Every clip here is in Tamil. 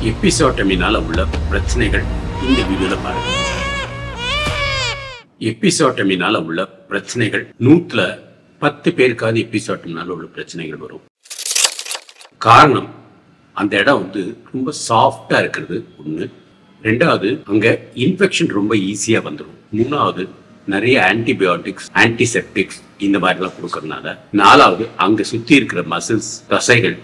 எபிசோட்டமினால உள்ள பிரச்சனைகள் இந்த வீடியோல பாருங்க. எபிசோட்டமினால உள்ள பிரச்சனைகள் 110 பேருக்காவது எபிசோட்டமினால உள்ள பிரச்சனைகள் வரும். காரணம் அந்த இடம் ரொம்ப சாஃப்டா இருக்கிறது ஒண்ணு. ரெண்டாவது அங்க இன்ஃபெக்ஷன் ரொம்ப ஈஸியா வந்துடும். மூணாவது நிறைய ஆன்டிபயோட்டிக்ஸ் ஆன்டிசெப்டிக்ஸ் இந்த மாதிரிலாம் கொடுக்கறதுனால. நாலாவது அங்க சுத்தி இருக்கிற மசில்ஸ் தசைகள்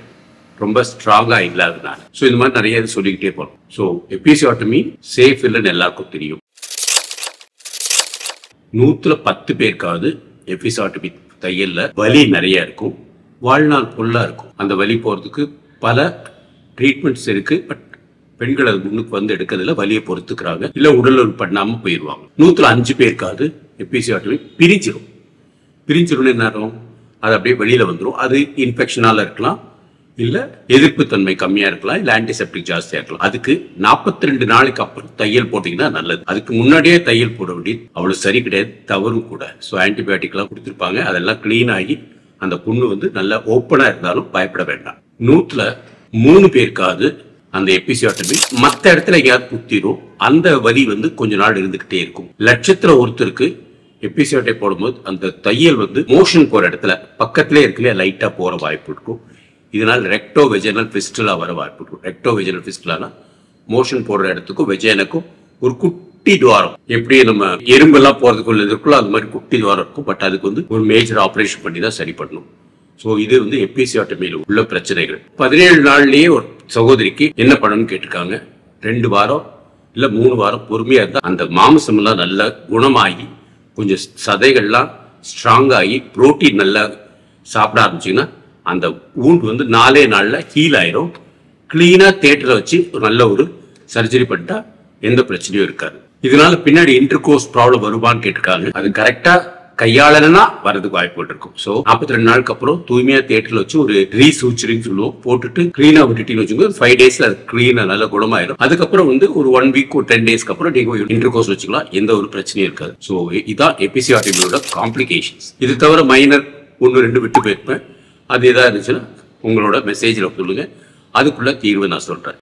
ரொம்ப ஸ்ட்ராங்கா இல்லாததுனால. ஸோ இந்த மாதிரி நிறைய சொல்லிக்கிட்டே போகணும். ஸோ எபிசியோட்டமி சேஃப் இல்லைன்னு எல்லாருக்கும் தெரியும். 110 பேருக்காவது எபிசியோட்டமி தையல்ல வலி நிறைய இருக்கும், வாழ்நாள் ஃபுல்லா இருக்கும். அந்த வலி போறதுக்கு பல ட்ரீட்மெண்ட்ஸ் இருக்கு. பட் பெண்கள் அது முன்னுக்கு எடுக்கிறதுல வலியை பொறுத்துக்கிறாங்க, இல்ல உடல் பண்ணாம போயிடுவாங்க. 105 பேருக்காவது எபிசியோட்டமி பிரிஞ்சிரும்னு என்ன ஆகும், அது அப்படியே வெளியில வந்துடும். அது இன்ஃபெக்ஷனால இருக்கலாம், இல்ல எதிர்ப்பு தன்மை கம்மியா இருக்கலாம், இல்ல ஆன்டிசெப்டிக் ஜாஸ்தியா இருக்கலாம். அதுக்கு 42 நாளைக்கு அப்புறம் தையல் போட்டீங்கன்னா நல்லது. அதுக்கு முன்னாடியே தையல் போட வேண்டியது அவ்வளவு சரி கிடையாது, தவறும் கூட. ஸோ ஆன்டிபயோட்டிக் எல்லாம் கொடுத்துருப்பாங்க, அதெல்லாம் கிளீன் ஆகி அந்த புண்ணு நல்லா ஓப்பனா இருந்தாலும் பயப்பட வேண்டாம். 103 பேருக்காவது அந்த எபிசியோட்டமி மற்ற இடத்துல எங்கேயாவது குத்திரும். அந்த வலி கொஞ்ச நாள் இருந்துகிட்டே இருக்கும். லட்சத்துல ஒருத்தருக்கு எபிசியோட்டை போடும்போது அந்த தையல் மோஷன் போற இடத்துல பக்கத்திலே இருக்குல்லையா லைட்டா போற வாய்ப்பு இருக்கும். இதனால் ரெக்டோ வெஜைனல் ஃபிஸ்டுலா வர வாய்ப்பு இருக்கும். ரெக்டோ வெஜைனல் ஃபிஸ்டுலானா மோஷன் போடுற இடத்துக்கும் வெஜைனுக்கும் ஒரு குட்டி துவாரம், எப்படி நம்ம எறும்பெல்லாம் போறதுக்குள்ள இருக்குள்ள அது மாதிரி குட்டி துவாரம் இருக்கும். பட் அதுக்கு ஒரு மேஜர் ஆப்ரேஷன் பண்ணி தான் சரி பண்ணணும். ஸோ இது எபிசியோட்டமியில் உள்ள பிரச்சனைகள். 17 நாள்லயே ஒரு சகோதரிக்கு என்ன பண்ணணும்னு கேட்டிருக்காங்க. 2 வாரம் இல்ல 3 வாரம் பொறுமையா இருந்தா அந்த மாமிசம் எல்லாம் நல்லா குணமாகி கொஞ்சம் சதைகள்லாம் ஸ்ட்ராங் ஆகி புரோட்டீன் நல்லா சாப்பிட ஆரம்பிச்சிங்கன்னா அந்த வூண்ட் 4 நாள்ல ஹீல் ஆயிரும். கிளீனா தியேட்டர்ல வச்சு நல்ல ஒரு சர்ஜரி பண்ணிட்டா எந்த பிரச்சனையும் இருக்காது. இதனால பின்னாடி இன்டர்கோர்ஸ் ப்ராப்ளம் வருமான்னு கேட்டிருக்காங்க. அது கரெக்டா கையாளனா வரதுக்கு வாய்ப்புகள் இருக்கும். ஸோ 42 நாளுக்கு அப்புறம் தூய்மையா தியேட்டர்ல வச்சு ஒரு ரீசூச்சரிங் சொல்லுவோம், போட்டுட்டு கிளீனா விட்டுட்டீங்கன்னு வச்சுக்கோங்க. 5 டேஸ்ல அது கிளீனா நல்ல குணமாயிரும். அதுக்கப்புறம் ஒரு 1 வீக் ஒரு 10 டேஸ்க்கு அப்புறம் நீங்க இன்டர்கோர்ஸ் வச்சுக்கலாம், எந்த ஒரு பிரச்சனையும் இருக்காது. ஸோ இதான் எபிசியோட்டமியோட காம்ப்ளிகேஷன்ஸ். இது தவிர மைனர் 1-2 விட்டு போயிருப்பேன். அது எதா இருந்துச்சுன்னா உங்களோட மெசேஜில் சொல்லுங்க, அதுக்குள்ள தீர்வு நான் சொல்றேன்.